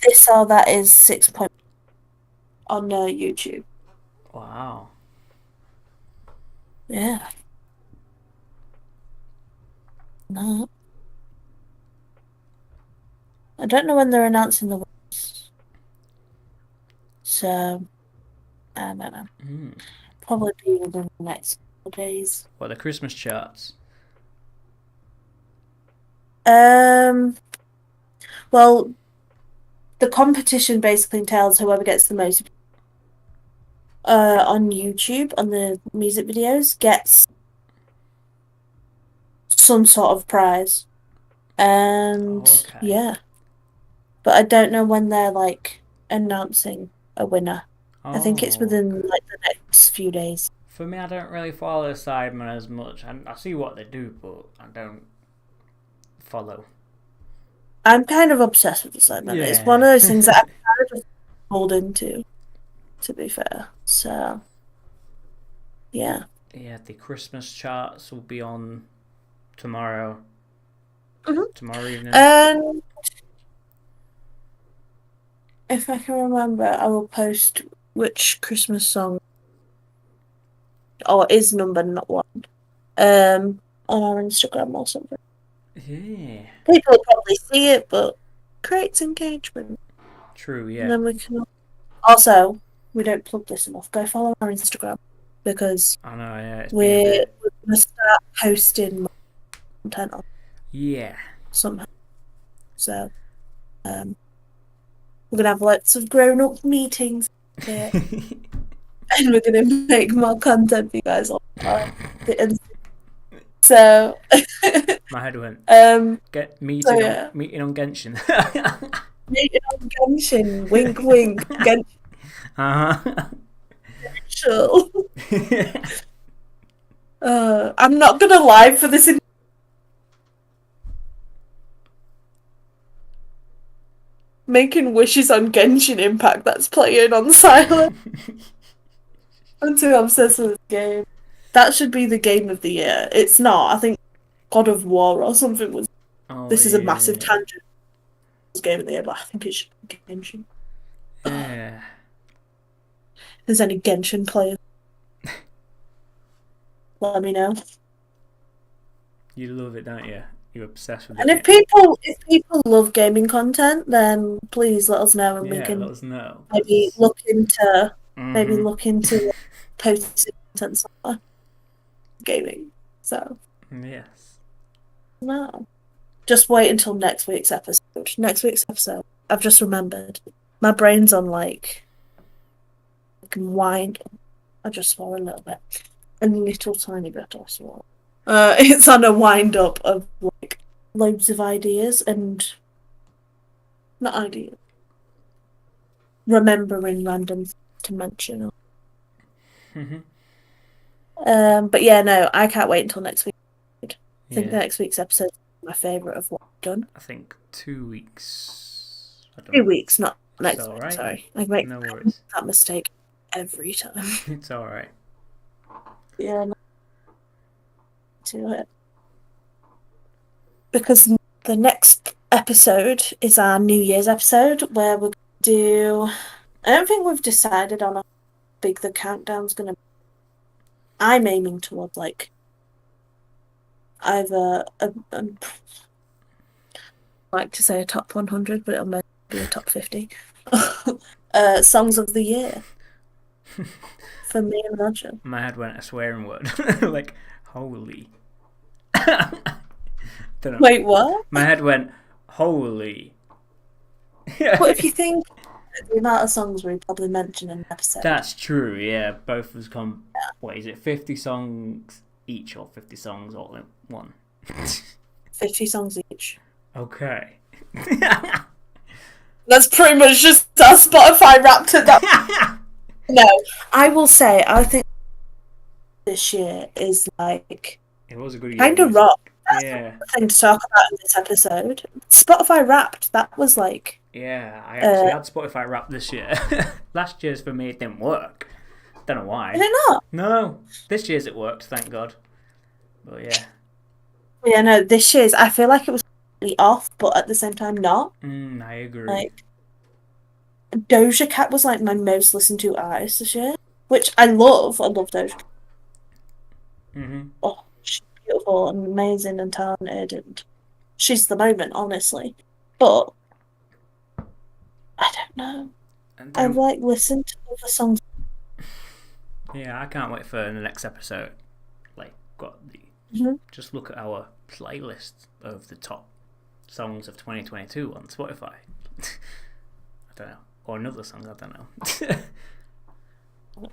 this or that is 6 point on YouTube. Wow. Yeah. No. I don't know when they're announcing the winners. So, I don't know. Probably be within the next couple of days. What, the Christmas charts? Well, the competition basically entails whoever gets the most on YouTube on the music videos gets some sort of prize. And yeah. But I don't know when they're like announcing a winner. I think it's within like the next few days. For me, I don't really follow the Sidemen as much. I see what they do, but I don't follow. I'm kind of obsessed with the Sidemen. Yeah. It's one of those things that I'm kind of pulled into, to be fair. So, yeah. Yeah, the Christmas charts will be on tomorrow. Tomorrow evening. If I can remember, I will post which Christmas song is number not one on our Instagram or something. Yeah. People will probably see it, but creates engagement. True, yeah. And then we can also, we don't plug this enough. Go follow our Instagram because I know, yeah, we're gonna start posting content on. Yeah. Somehow. So, we're gonna have lots of grown-up meetings here. And we're gonna make more content for you guys all the time. So my head went. Get meeting on Genshin. Meeting on Genshin. Wink, wink. Genshin. I'm not gonna lie for this. Making wishes on Genshin Impact that's playing on silent. I'm too obsessed with this game. That should be the game of the year. It's not. I think God of War or something was. This is a massive tangent. Game of the year, but I think it should be Genshin. Yeah. If there's any Genshin players, let me know. You love it, don't you? You're obsessed with it. And if people love gaming content, then please let us know, and we can let us know. maybe look into posting content somewhere. Gaming. So yes. No. Just wait until next week's episode. Next week's episode. I've just remembered. My brain's on like wind. I just swore a little bit. A little tiny bit, I swore. It's on a wind up of like loads of ideas and not ideas. Remembering random to mention. But yeah, no, I can't wait until next week. I think next week's episode is my favourite of what I've done. I think 2 weeks. 2 weeks, not next it's week. Right. Sorry, I make that mistake every time. It's all right. Yeah, to it because the next episode is our New Year's episode where we're going to do. I don't think we've decided on how big the countdown's going to be. I'm aiming towards like either I like to say a top 100, but it'll maybe be a top 50 songs of the year for me and Roger. My head went a swearing word like holy. Don't know. Wait, what? My head went holy. What if you think the amount of songs we probably mention in an episode? That's true, yeah. Both of us come. What is it? 50 songs each, or 50 songs all in one? 50 songs each. Okay. That's pretty much just our Spotify Wrapped at that. No, I will say, I think this year is like. It was a good year. Kind of rock. That's yeah. the thing to talk about in this episode. Spotify Wrapped, that was like. Yeah, I actually had Spotify Wrapped this year. Last year's for me, it didn't work. Don't know why. Did it not? No. This year's it worked, thank God. But yeah. Yeah, no, this year's, I feel like it was really off, but at the same time not. I agree. Like, Doja Cat was like my most listened to artist this year, which I love. I love Doja Cat. Oh, she's beautiful and amazing and talented, and she's the moment, honestly. But I don't know. I've like listened to other songs. Yeah, I can't wait for the next episode. Like, got the just look at our playlist of the top songs of 2022 on Spotify. I don't know, or another song. I don't know.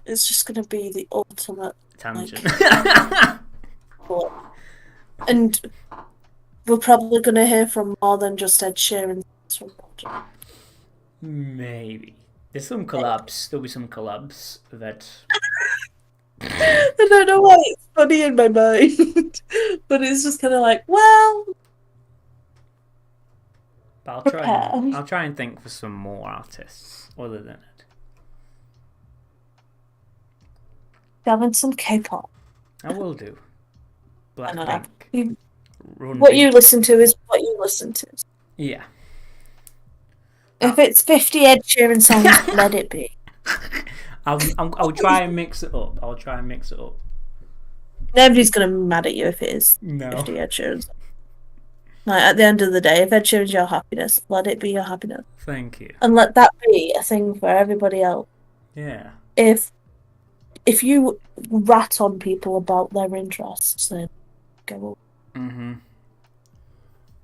It's just gonna be the ultimate tangent. Like, and we're probably gonna hear from more than just Ed Sheeran from Roger. Maybe there's some collabs. There'll be some collabs that. I don't know why it's funny in my mind, but it's just kind of like, well. But I'll try and think for some more artists other than it. Having some K-pop. I will do. Blackpink. What you listen to is what you listen to. Yeah. If it's 50 Ed Sheeran songs, let it be. I'll try and mix it up. Nobody's gonna be mad at you if it is 50 Ed Sheeran songs. Like, at the end of the day, if Ed Sheeran's your happiness, let it be your happiness. Thank you. And let that be a thing for everybody else. Yeah. If you rat on people about their interests, then go up.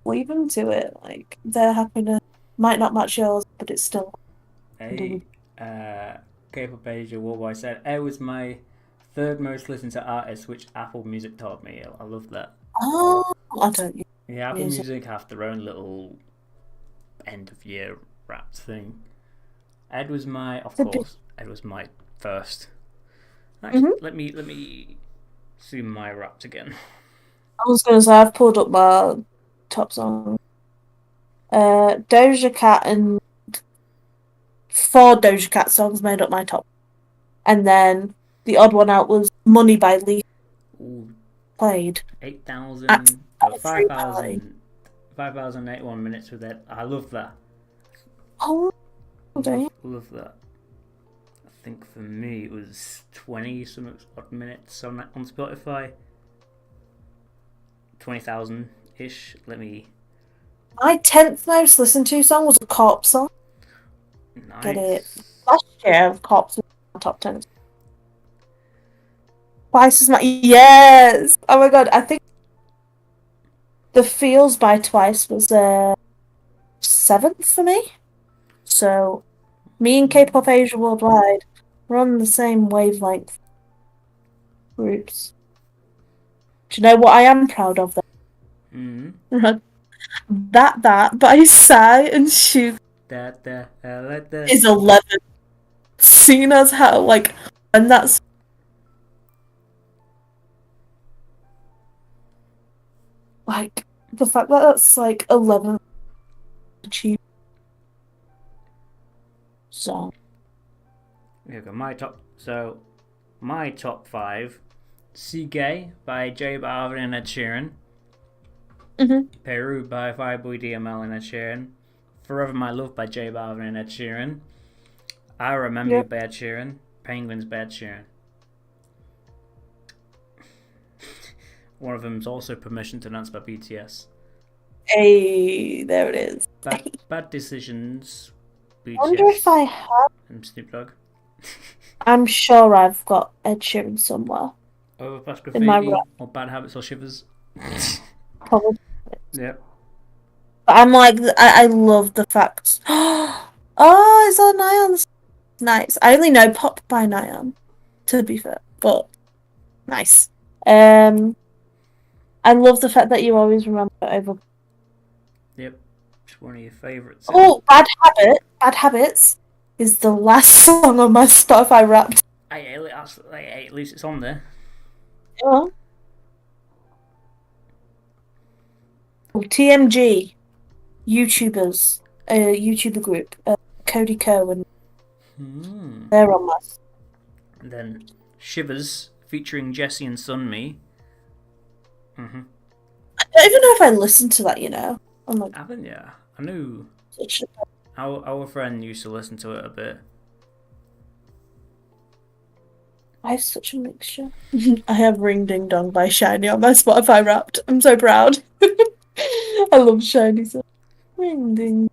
Leave them to it. Like, their happiness might not match yours, but it's still. K-pop Asia Worldwide said, "It was my third most listened to artist, which Apple Music taught me." I love that. Oh, I don't. Yeah, Apple Music have their own little end of year Wrapped thing. Ed was my first. Actually, let me see my Wrapped again. I was gonna say I've pulled up my top song. Doja Cat and 4 Doja Cat songs made up my top, and then the odd one out was "Money" by Lee. Played 5,081 minutes with it. I love that. Oh, okay. Love that. I think for me it was 20 some odd minutes on Spotify. 20,000 ish. Let me. My 10th most listened to song was a Corpse song. Nice. Get it? Last year, Corpse was in my top 10. Twice as much. Yes! Oh my god, I think The Feels by Twice was 7th for me. So, me and K-pop Asia Worldwide, we're on the same wavelength. groups. Do you know what I am proud of? Mm-hmm. That by Psy and Sugar is 11. Seeing as how, like, and that's like the fact that that's like 11 achieved song. Here we go. My top 5: "See Gay" by J Balvin and Ed Sheeran, "Peru" by Fireboy DML and Ed Sheeran, "Forever My Love" by J Balvin and Ed Sheeran, "I Remember You" by Ed Sheeran, "Penguins" by Ed Sheeran. One of them is also "Permission to Dance" by BTS. Hey, there it is. Bad Decisions, BTS. I wonder if I have. And Snoop Dogg. I'm sure I've got Ed Sheeran somewhere. Overpass Graffiti or Bad Habits or Shivers. Probably. Yep. But I'm like, I love the fact. Oh, it's on Nion's. Nice. I only know Pop by Nion, to be fair, but nice. I love the fact that you always remember over. Yep. It's one of your favourites. Oh, Bad Habits is the last song on my Spotify Wrapped. At least it's on there. Yeah. Oh, TMG, YouTubers, YouTuber group, Cody Co and they're on my. And then Shivers featuring Jesse and Sunmi. I don't even know if I listened to that. I'm like, haven't you? I knew. Our friend used to listen to it a bit. I have such a mixture. I have Ring Ding Dong by Shiny on my Spotify Wrapped. I'm so proud. I love Shiny so. Ring Ding.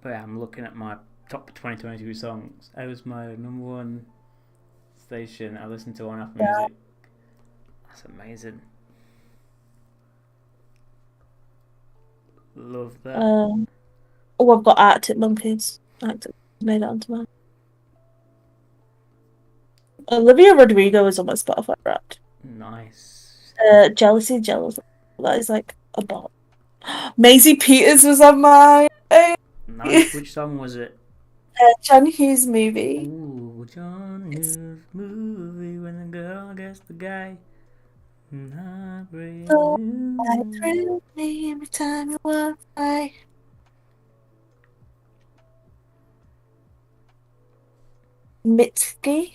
But yeah, I'm looking at my top 2022 songs. It was my number one station I listened to on Apple Music. That's amazing. Love that. I've got Arctic Monkeys. Made it onto mine. Olivia Rodrigo is on my Spotify Wrapped. Nice. Jealousy, Jealous. That is like a bop. Maisie Peters was on my. Nice. Which song was it? John Hughes Movie. Ooh, John Hughes Movie, when the girl gets the guy. So I thrill me every time you walk by. Mitski's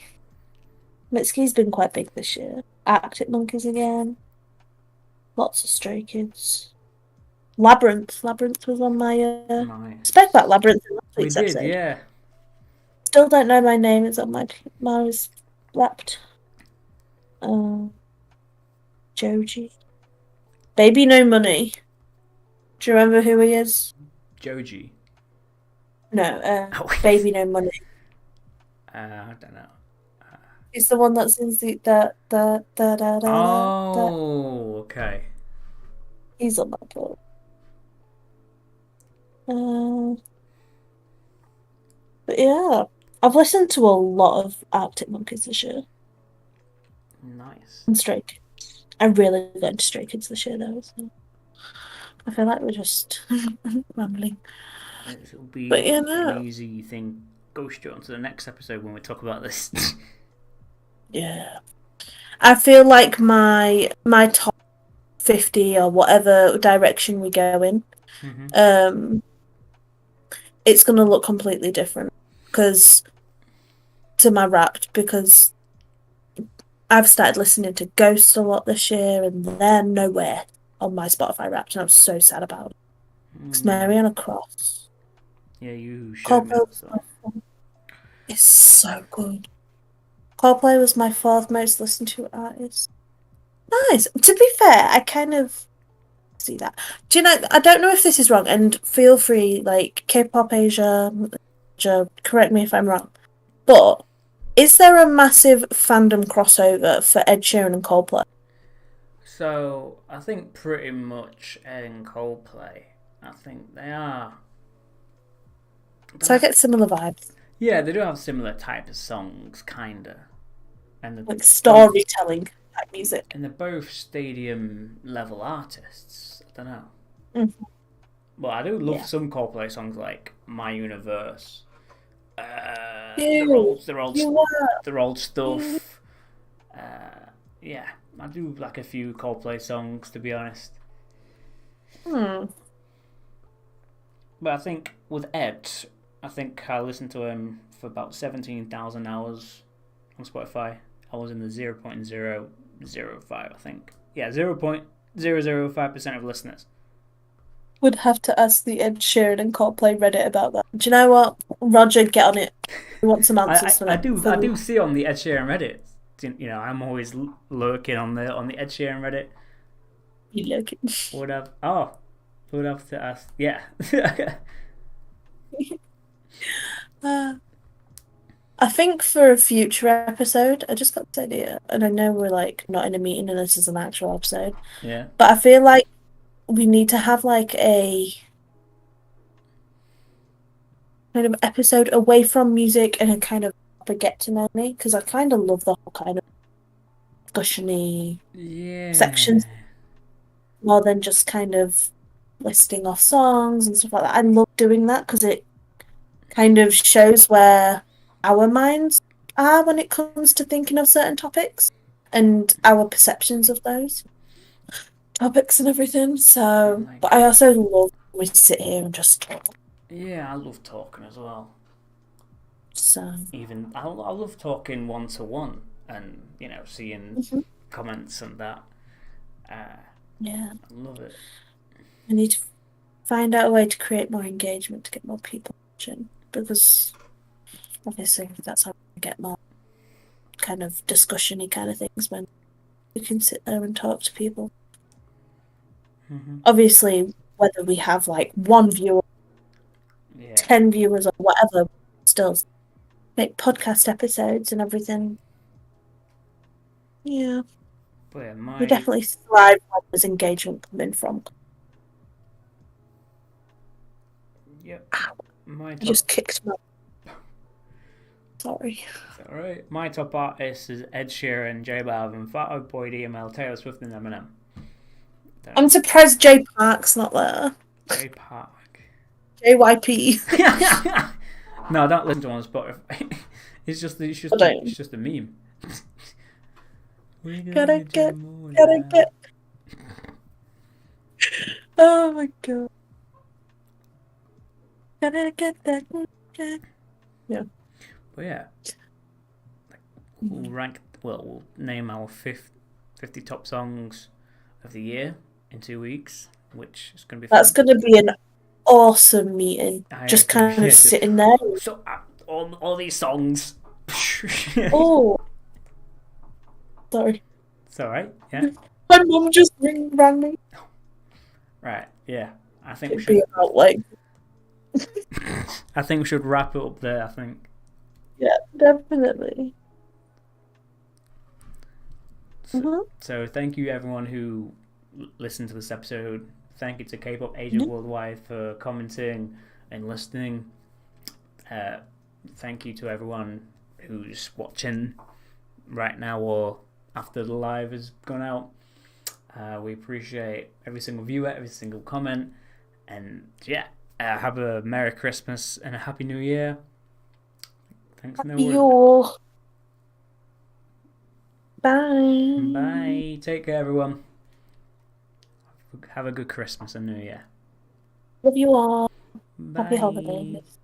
been quite big this year. Arctic Monkeys again. Lots of Stray Kids. Labyrinth was on my. Nice. Spoke about Labyrinth in last week's episode. Yeah. Still don't know my name. It's on my Wrapped. Joji. Baby No Money. Do you remember who he is? Joji. No, Baby No Money. I don't know. It's the one that sings the Oh, okay. He's on that book. But yeah, I've listened to a lot of Arctic Monkeys this year. Nice. And Stray Kids. I really got into Stray Kids this year though. So I feel like we're just rambling. It'll be an easy thing. Go straight on to the next episode when we talk about this. Yeah. I feel like my top 50 or whatever direction we go in, it's going to look completely different to my Wrapped, because I've started listening to Ghost a lot this year and they're nowhere on my Spotify Wrapped, and I'm so sad about it. It's Mariana Cross. Yeah, you showed me that song. It's so good. Coldplay was my 4th most listened to artist. Nice. To be fair, I kind of see that. Do you know, I don't know if this is wrong, and feel free, like, K-pop Asia, correct me if I'm wrong, but is there a massive fandom crossover for Ed Sheeran and Coldplay? So, I think pretty much Ed and Coldplay, I think they are. So I get similar vibes. Yeah, they do have similar type of songs, kinda. And like storytelling type music. And they're both stadium level artists. I don't know. Mhm. Well, I do love Yeah. some Coldplay songs like My Universe. They're Ew, old. They're old. you what? They're old stuff. Yeah, I do like a few Coldplay songs to be honest. Hmm. But I think with Ed, I think I listened to him for about 17,000 hours on Spotify. I was in the 0.005, I think. Yeah, 0.005% of listeners. Would have to ask the Ed Sheeran and Coldplay Reddit about that. Do you know what? Roger, get on it. We want some answers I for the do see on the Ed Sheeran Reddit. You know, I'm always lurking on the Ed Sheeran Reddit. look. Would have to ask. Yeah. Uh, I think for a future episode, I just got this idea, and I know we're like not in a meeting and this is an actual episode, Yeah. but I feel like we need to have like a kind of episode away from music and a kind of a get to know me because I kind of love the whole kind of discussion-y Yeah. sections more than just kind of listing off songs and stuff like that. I love doing that because it kind of shows where our minds are when it comes to thinking of certain topics and our perceptions of those topics and everything. So, but Like, I also love when we sit here and just talk. yeah, I love talking as well. So, Even I love talking one to one and seeing mhm, comments and that. Uh, yeah, I love it. I need to find out a way to create more engagement to get more people watching because obviously that's how we get more kind of discussion-y kind of things when we can sit there and talk to people. Mm-hmm. Obviously, whether we have like one viewer, Yeah, 10 viewers, or whatever, still make podcast episodes and everything. Yeah, but yeah, we my definitely thrive when there's engagement coming from. yep, Ow, my I top. just kicked my. Sorry. Is that right? My top artist is Ed Sheeran, J Balvin, Fat Out Boy, DML, Taylor Swift, and Eminem. Don't know. I'm surprised Jay Park's not there. J Park. JYP. No, don't listen to him on Spotify. I It's don't. just a meme. We're gonna Gotta get you get, more gotta now. get. Oh my god. Gotta get that. Yeah. But yeah, we'll rank. Well, we'll name our 50 top songs of the year in 2 weeks, which is gonna be That's fun. gonna be an awesome meeting. I Just can kind of yeah, just sitting there. so all these songs. Oh, sorry. It's all right. Yeah. My mum just rang me. Right. Yeah. I think we It'd be should. about like, I think we should wrap it up there. I think. yeah, definitely. So, so thank you everyone who listened to this episode. Thank you to K-pop Asia Worldwide for commenting and listening. Thank you to everyone who's watching right now or after the live has gone out. We appreciate every single viewer, every single comment, and yeah, have a Merry Christmas and a Happy New Year. Thanks, Happy no Yule. Bye. Bye. Take care, everyone. Have a good Christmas and New Year. Love you all. Happy Bye. holidays.